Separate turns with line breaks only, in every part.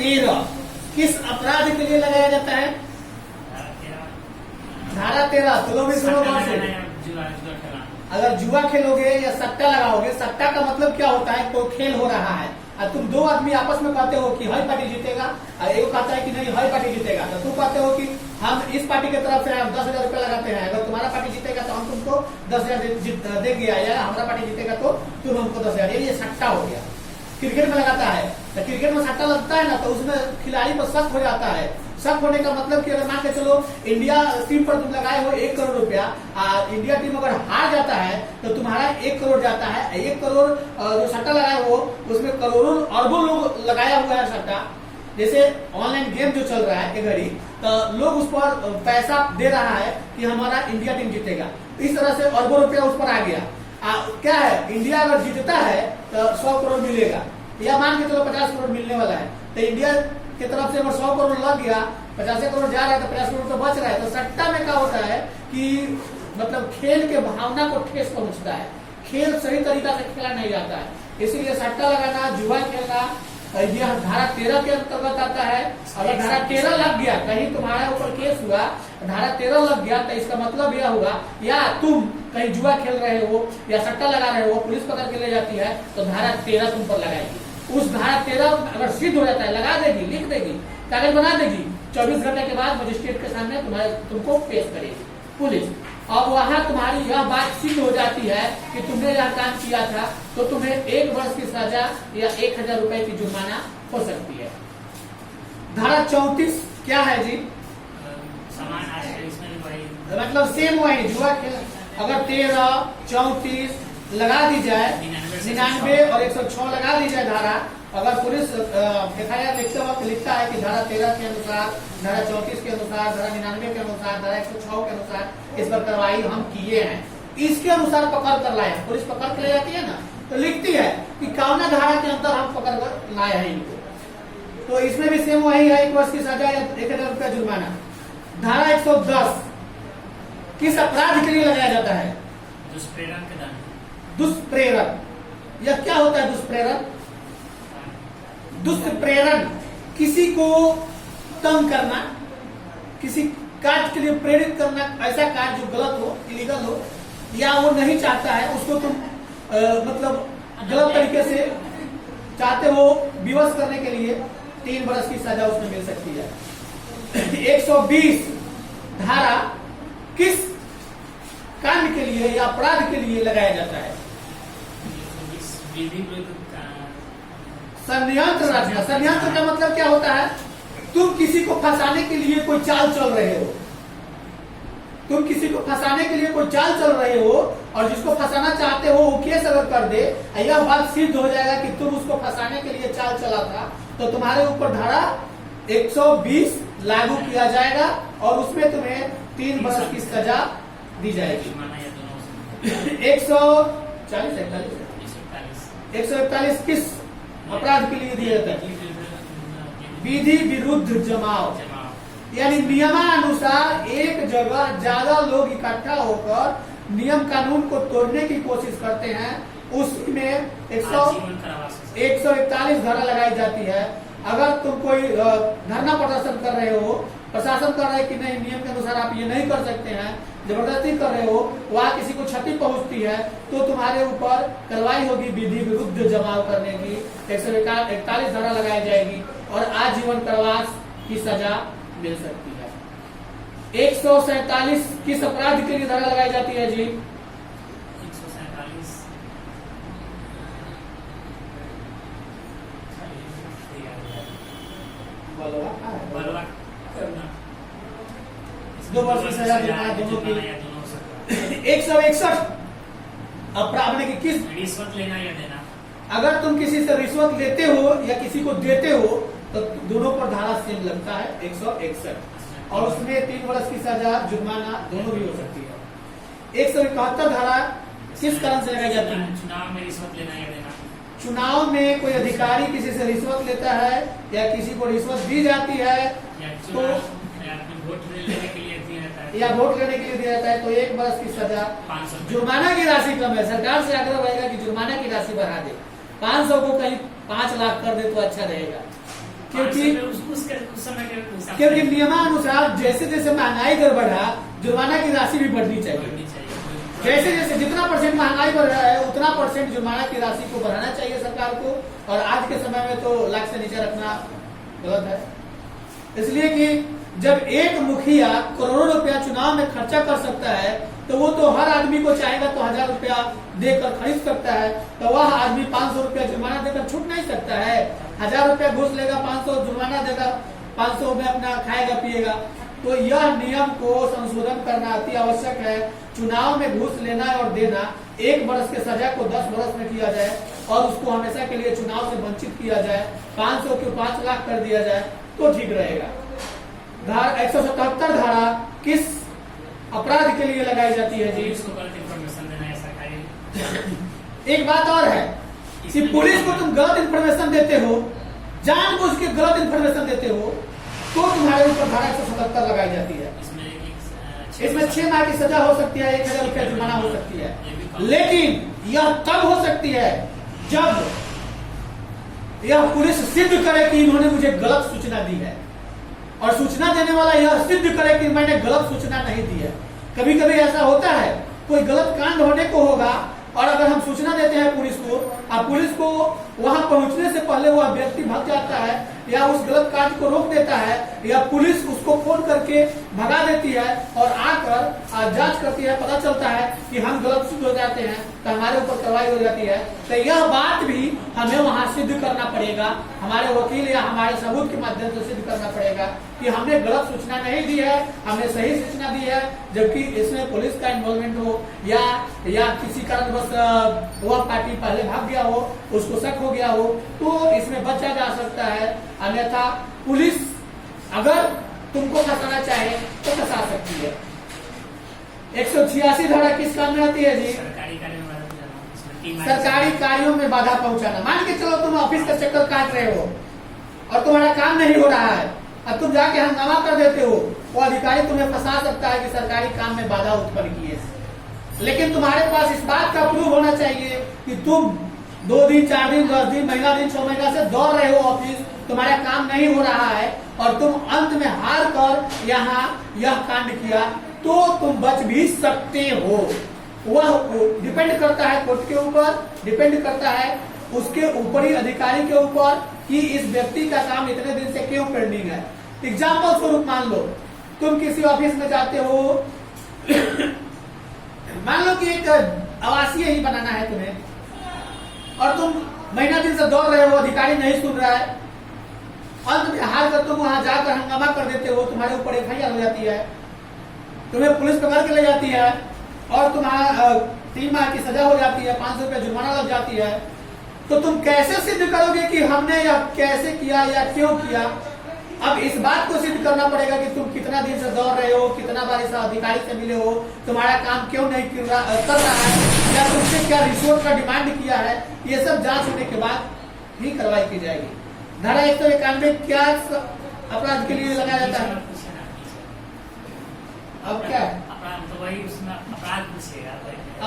13 किस अपराध के लिए लगाया जाता है? धारा 13। तो लोग भी सुनो कौन से? अगर जुआ खेलोगे या सट्टा लगाओगे, सट्टा का मतलब क्या होता है? कोई खेल हो रहा है और तुम दो आदमी आपस में कहते हो कि हाई पार्टी जीतेगा और एक कहता है कि नहीं हाई पार्टी जीतेगा, तो तुम कहते हो कि हम इस पार्टी की तरफ से हम 10,000 रुपया लगाते हैं, अगर तुम्हारा पार्टी जीतेगा तो हम तुमको 10,000 देंगे, या हमारा पार्टी जीतेगा तो तुम हमको 10,000। ये सट्टा हो गया। क्रिकेट में लगाता है तो क्रिकेट में सट्टा लगता है ना, तो उसमें खिलाड़ी पर शक हो जाता है। शक होने का मतलब कि अगर मान के चलो इंडिया टीम पर तुम लगाए हो 1 करोड़ रुपया, इंडिया टीम अगर हार जाता है तो तुम्हारा 1 करोड़ जाता है। 1 करोड़ जो सट्टा लगाए हो उसमें करोड़ों अरबों लोग लगाया हुआ है सट्टा। जैसे ऑनलाइन गेम जो चल रहा है घड़ी, तो लोग उस पर पैसा दे रहा है कि हमारा इंडिया टीम जीतेगा। इस तरह से अरबों रुपया उस पर आ गया। क्या है, इंडिया अगर जीतता है तो 100 करोड़ मिलेगा, या मान के चलो 50 करोड़ मिलने वाला है। तो इंडिया की तरफ से अगर 100 करोड़ लग गया, 50 करोड़ जा रहा है तो 50 करोड़ तो बच रहा है। तो सट्टा में क्या होता है कि मतलब खेल के भावना को ठेस पहुंचता है, खेल सही तरीका से खेला नहीं जाता है। इसीलिए सट्टा लगाना, जुआ खेलना यह धारा 13 के अंतर्गत आता है। अगर धारा 13 लग गया, कहीं तुम्हारे ऊपर केस हुआ, धारा 13 लग गया, तो इसका मतलब यह होगा या तुम कहीं जुआ खेल रहे हो या सट्टा लगा रहे हो, पुलिस पकड़ के ले जाती है तो धारा 13 तुम पर लगाएगी। उस धारा 13 अगर सिद्ध हो जाता है, लगा देगी, लिख देगी, कागज बना देगी, 24 घंटे के बाद मजिस्ट्रेट के सामने तुमको पेश करेगी पुलिस। अब वहां तुम्हारी यह बात सिद्ध हो जाती है कि तुमने यह काम किया था, तो तुम्हें 1 वर्ष की सजा या 1,000 रुपए की जुर्माना हो सकती है। धारा 34 क्या है जी? मतलब सेम वही जुआ खेल। अगर 13, 34 लगा दी जाए, 99 और 106 लगा दी जाए धारा, अगर पुलिस FIR लिखते वक्त लिखता है कि धारा 13 के अनुसार, धारा 34 के अनुसार, धारा 99 के अनुसार, धारा 106 के अनुसार इस पर कार्रवाई हम किए हैं, इसके अनुसार पकड़ कर लाए, पुलिस पकड़ कर ले जाती है ना, तो लिखती है कि कौना धारा के अंदर हम पकड़ कर लाए हैं इनको। तो इसमें भी सेम वही है, 1 वर्ष की सजा या 1,000 रुपया जुर्माना। धारा 110 किस अपराध के लिए लगाया जाता है? दुष्प्रेरण। यह क्या होता है दुष्प्रेरण? दुष्प्रेरण किसी को तंग करना, किसी कार्य के लिए प्रेरित करना, ऐसा कार्य जो गलत हो, इलीगल हो, या वो नहीं चाहता है उसको तुम मतलब गलत तरीके से चाहते हो विवश करने के लिए 3 वर्ष की सजा उसमें मिल सकती है। 120 धारा किस कांड के लिए या अपराध के लिए लगाया जाता है? षड्यंत्र रचना। षड्यंत्र का मतलब क्या होता है? तुम किसी को फंसाने के लिए कोई चाल चल रहे हो, तुम किसी को फंसाने के लिए कोई चाल चल रहे हो, और जिसको फंसाना चाहते हो वो केस अगर कर दे, यह बात सिद्ध हो जाएगा कि तुम उसको फंसाने के लिए चाल चला था, तो तुम्हारे ऊपर धारा 120 लागू किया जाएगा और उसमें तुम्हें 3 वर्ष की सजा दी जाएगी। 141 किस अपराध के लिए दिया जाता है? विधि विरुद्ध जमाव, यानी नियमानुसार एक जगह ज्यादा लोग इकट्ठा होकर नियम कानून को तोड़ने की कोशिश करते हैं, उसमें 141 धारा लगाई जाती है। अगर तुम कोई धरना प्रदर्शन कर रहे हो, प्रशासन कर रहे कि नहीं नियम के अनुसार आप ये नहीं कर सकते हैं, जबरदस्ती कर रहे हो, वहां किसी को क्षति पहुंचती है, तो तुम्हारे ऊपर कार्रवाई होगी विधि विरुद्ध जमाव करने की। 141 धारा लगाई जाएगी और आजीवन कारावास की सजा मिल सकती है। 147 किस अपराध के लिए धारा लगाई जाती है जी? 2 वर्ष की सजा दोनों की। 161 अपराध की किस?
रिश्वत लेना या देना।
अगर तुम किसी से रिश्वत लेते हो या किसी को देते हो तो दोनों पर धारा सेम लगता है 161, और उसमें 3 वर्ष की सजा जुर्माना दोनों भी हो सकती है। 171 धारा किस कारण से लगाई जाती है?
चुनाव में रिश्वत लेना या देना।
चुनाव में कोई अधिकारी किसी से रिश्वत लेता है या किसी को रिश्वत दी जाती है, तो
वोट लेने के लिए दिया जाता है,
या वोट लेने के लिए दिया जाता है, तो 1 वर्ष की सजा।
500
जुर्माना की राशि कम है, सरकार से आग्रह रहेगा कि जुर्माना की राशि बढ़ा दे, 500 को कहीं 5 लाख कर दे तो अच्छा रहेगा। क्योंकि
उस समय के हिसाब
क्योंकि
से
नियमानुसार जैसे जैसे महंगाई दर बढ़ा, जुर्माना की राशि भी बढ़नी चाहिए।
बढ़नी चाहिए।
जैसे जैसे जितना परसेंट महंगाई बढ़ रहा है उतना परसेंट जुर्माना की राशि को बढ़ाना चाहिए सरकार को, और आज के समय में तो लाख से नीचे रखना गलत है। इसलिए कि जब एक मुखिया करोड़ों रुपया चुनाव में खर्चा कर सकता है, तो वो तो हर आदमी को चाहेगा तो 1000 रुपया देकर खरीद सकता है, तो वह आदमी 500 रुपया जुर्माना देकर छूट नहीं सकता है। 1000 रुपया घूस लेगा, 500 जुर्माना देगा, 500 में अपना खाएगा पिएगा। तो यह नियम को संशोधन करना अति आवश्यक है। चुनाव में घूस लेना और देना 1 वर्ष के सजा को 10 वर्ष में किया जाए, और उसको हमेशा के लिए चुनाव से वंचित किया जाए। 500 को 5 लाख कर दिया जाए तो ठीक रहेगा। 177 धारा किस अपराध के लिए लगाई जाती है जी?
पुलिस को गलत इन्फॉर्मेशन देना है सरकारी।
एक बात और है कि पुलिस को तुम गलत इन्फॉर्मेशन देते हो, जानबूझ के गलत इन्फॉर्मेशन देते हो, तो तुम्हारे ऊपर धारा 177 लगाई जाती है। इसमें 6 माह की सजा हो सकती है, 1000 रुपया जुर्माना हो सकती है। लेकिन यह तब हो सकती है जब यह पुलिस सिद्ध करे कि इन्होंने मुझे गलत सूचना दी है, और सूचना देने वाला यह सिद्ध करे कि मैंने गलत सूचना नहीं दी है। कभी कभी ऐसा होता है, कोई गलत कांड होने को होगा, और अगर हम सूचना देते हैं पुलिस को, और पुलिस को वहां पहुंचने से पहले वह व्यक्ति भाग जाता है, या उस गलत कार्य को रोक देता है, या पुलिस उसको फोन करके भगा देती है और आकर जांच करती है, पता चलता है कि हम गलत सिद्ध हो जाते हैं, तो हमारे ऊपर कार्रवाई हो जाती है। तो यह बात भी हमें वहां सिद्ध करना पड़ेगा, हमारे वकील या हमारे सबूत के माध्यम से सिद्ध करना पड़ेगा कि हमने गलत सूचना नहीं दी है, हमने सही सूचना दी है, जबकि इसमें पुलिस का इन्वॉल्वमेंट हो, या किसी कारणवश वह पार्टी पहले भाग गया हो, उसको शक हो गया हो, तो इसमें बचा जा सकता है। अन्यथा पुलिस अगर तुमको फंसाना चाहे तो फंसा सकती है। 186 धारा किस काम में आती है जी? सरकारी कार्यों में बाधा पहुंचाना। मान के चलो तुम ऑफिस का चक्कर काट रहे हो और तुम्हारा काम नहीं हो रहा है, अब तुम जाके हंगामा कर देते हो, वो अधिकारी तुम्हें फंसा सकता है कि सरकारी काम में बाधा उत्पन्न की है। लेकिन तुम्हारे पास इस बात का प्रूफ होना चाहिए कि तुम 2 दिन, 4 दिन, 10 दिन, महीना दिन, 6 महीना से दौड़ रहे हो ऑफिस, तुम्हारा काम नहीं हो रहा है, और तुम अंत में हार कर यहाँ यह कांड किया, तो तुम बच भी सकते हो। वह डिपेंड करता है कोर्ट के ऊपर, डिपेंड करता है उसके ऊपरी अधिकारी के ऊपर कि इस व्यक्ति का काम इतने दिन से क्यों पेंडिंग है। एग्जाम्पल स्वरूप मान लो तुम किसी ऑफिस में जाते हो, मान लो कि एक आवासीय ही बनाना है तुम्हें, और तुम महीना दिन से दौड़ रहे हो, अधिकारी नहीं सुन रहा है, अंत में हार कर तुम वहां जाकर हंगामा कर देते हो, तुम्हारे ऊपर FIR हो जाती है, तुम्हें पुलिस पकड़ के ले जाती है, और तुम्हारा 3 माह की सजा हो जाती है, 500 रुपया जुर्माना लग जाती है। तो तुम कैसे सिद्ध करोगे कि हमने यह कैसे किया या क्यों किया? अब इस बात को सिद्ध करना पड़ेगा कि तुम कितना दिन से दौड़ रहे हो, कितना बार इस अधिकारी से मिले हो, तुम्हारा काम क्यों नहीं कर रहा है, या तुमसे क्या रिश्वत का डिमांड किया है। ये सब जांच होने के बाद ही कार्रवाई की जाएगी। धारा 191 क्या अपराध के लिए लगाया जाता है? अब क्या है
तो वही उसमें अपराध पूछेगा।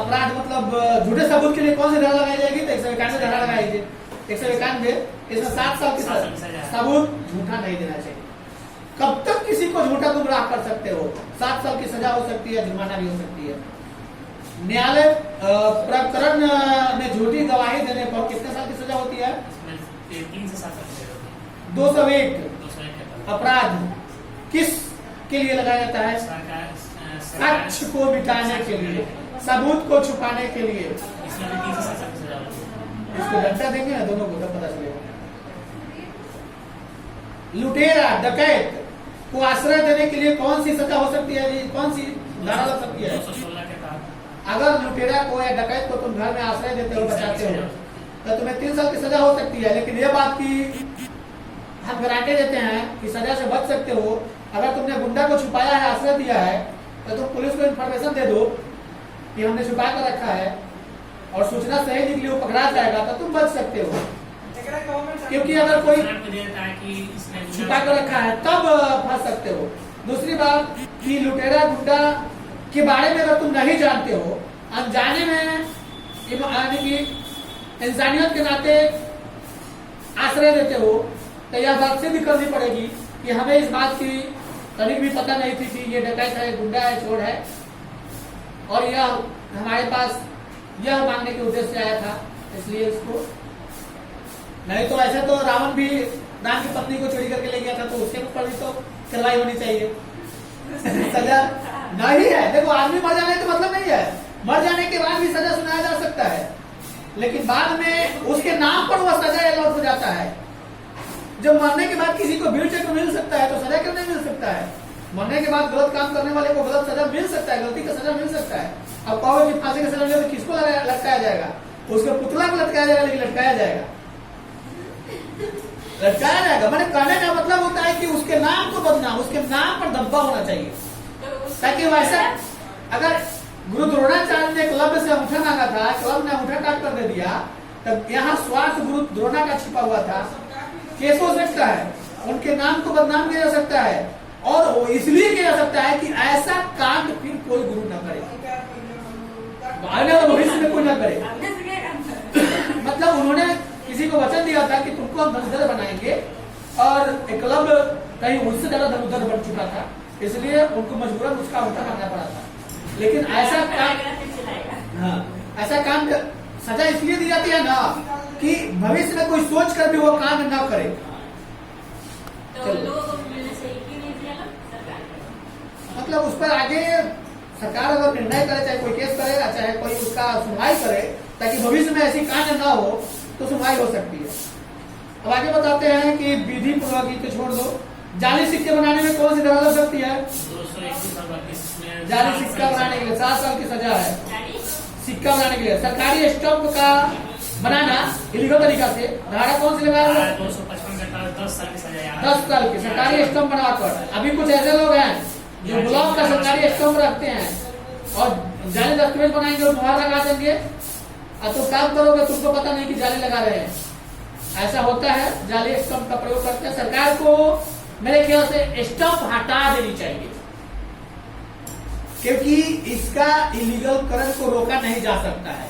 अपराध मतलब झूठे सबूत के लिए कौन सी धारा लगाई जाएगी? तो 191 धारा लगाई जाएगी। 191 इसमें 7 साल की सजा। सबूत झूठा नहीं देना चाहिए। कब तक किसी को झूठा गुमराह कर सकते हो? 7 साल की सजा हो सकती है, जुर्माना भी हो सकती है। न्यायालय प्रकरण में झूठी गवाही देने पर कितने साल की सजा होती है?
3 से 7 साल।
201 अपराध किस के लिए लगाया जाता है? साक्ष्य को मिटाने के लिए, सबूत को छुपाने के लिए।
इसमें 3 से 7 साल की सजा होती है।
इसको डंडा देंगे ना, दोनों को तब पता चलेगा। लुटेरा डकैत को आश्रय देने के लिए कौन सी सजा हो सकती है? कौन सी धारा लग सकती है?
216 के तहत।
अगर लुटेरा को या डकैत को तुम घर में आश्रय देते हो, बचाते हो, तो तुम्हें 3 साल की सजा हो सकती है। लेकिन ये बात की हम गारंटी देते हैं कि सजा से बच सकते हो। अगर तुमने गुंडा को छुपाया है, आश्रय दिया है, तो तुम पुलिस को इन्फॉर्मेशन दे दो कि हमने छुपा कर रखा है, और सूचना सही निकली, वो पकड़ा जाएगा, तो तुम बच सकते हो। क्योंकि अगर कोई छुपा कर रखा है तब फंस सकते हो। दूसरी बात कि लुटेरा गुंडा के बारे में अगर तुम नहीं जानते हो, अनजाने में यानी कि इंसानियत के नाते आश्रय देते हो, तो यह बात सिद्ध करनी पड़ेगी कि हमें इस बात की तनिक भी पता नहीं थी कि ये डकैत है, गुंडा है, चोर है, और यह हमारे पास यह मांगने के उद्देश्य से आया था, इसलिए इसको। नहीं तो ऐसे तो रावण भी राम की पत्नी को चोरी करके ले गया था, तो उसके ऊपर भी तो कार्रवाई होनी चाहिए। सजा नहीं है, देखो आदमी मर जाने का मतलब नहीं है, मर जाने के बाद भी सजा सुनाया जा सकता है, लेकिन बाद में उसके नाम पर वह सजा अलॉट हो जाता है। जब मरने के बाद किसी को व्हील चेयर मिल सकता है तो सजा क्यों नहीं मिल सकता है? मरने के बाद गलत काम करने वाले को गलत सजा मिल सकता है, गलती का सजा मिल सकता है। अब कहोगे कि फांसी का सजा मिले तो किसको लटकाया जाएगा? उसके पुतला को लटकाया जाएगा, लेकिन लटकाया जाएगा, लटकाया जाएगा। मैंने कहने का मतलब होता है कि उसके नाम को बदनाम, उसके नाम पर धब्बा होना चाहिए, ताकि वैसा अगर गुरु द्रोणाचार्य ने एकलव्य से अंगूठा मांगा था, एकलव्य ने अंगूठा काट कर दे दिया, तब यहाँ स्वार्थ गुरु द्रोणा का छिपा हुआ था, केस हो सकता है, उनके नाम को बदनाम किया जा सकता है, और वो इसलिए किया जा सकता है कि ऐसा कांड फिर कोई गुरु न करे, भविष्य में कोई न करे। मतलब उन्होंने किसी को वचन दिया था कि तुमको हम धनुधर बनाएंगे, और एकलव्य कहीं उनसे ज्यादा धनुधर बन चुका था, इसलिए उनको मजबूरन उसका अंगूठा मांगना पड़ा था। लेकिन ऐसा काम, हाँ, ऐसा काम सजा इसलिए दी जाती है ना कि भविष्य में कोई सोच कर भी वो काम ना करे।
तो लोगों को मिलने से क्यों नहीं दिया सरकार?
मतलब उस पर आगे सरकार अगर निर्णय करे, चाहे कोई केस करे, चाहे कोई उसका सुनवाई करे, ताकि भविष्य में ऐसी कांड ना हो, तो सुनवाई हो सकती है। अब आगे बताते हैं कि विधि पूर्वक तो छोड़ दो, जाली सिक्के बनाने में कौन सी धरा लग सकती है?
221 में
जाली सिक्का बनाने के लिए 7 साल की सजा है। सिक्का बनाने के लिए सरकारी स्टम्प का बनाना इलीगल तरीका से धारा कौन सी लगाया?
255 में 10 साल की सजा।
10 साल की सरकारी स्टम्प बनाकर। अभी कुछ ऐसे लोग हैं जो ब्लॉक का सरकारी स्टम्प रखते हैं और जाली दस्तावेज बनाएंगे और मुहर लगा देंगे, और तुम काम करोगे, तुमको पता नहीं कि जाली लगा रहे हैं। ऐसा होता है, जाली स्टम्प का प्रयोग करते हैं। सरकार को मेरे ख्याल से स्टम्प हटा देनी चाहिए, क्योंकि इसका इलीगल करण को रोका नहीं जा सकता है,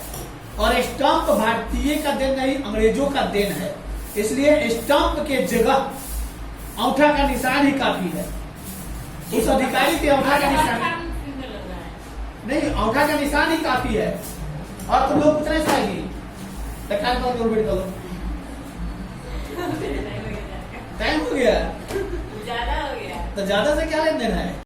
और स्टम्प भारतीय का देन नहीं, अंग्रेजों का देन है। इसलिए स्टम्प के जगह अंगूठा का निशान ही काफी है। उस अधिकारी के अंगूठा का निशान नहीं, अंगूठा का निशान ही काफी है। और तुम लोग पूछना चाहिए टाइम हो गया,
ज्यादा हो गया,
तो ज्यादा से क्या लेन देना है?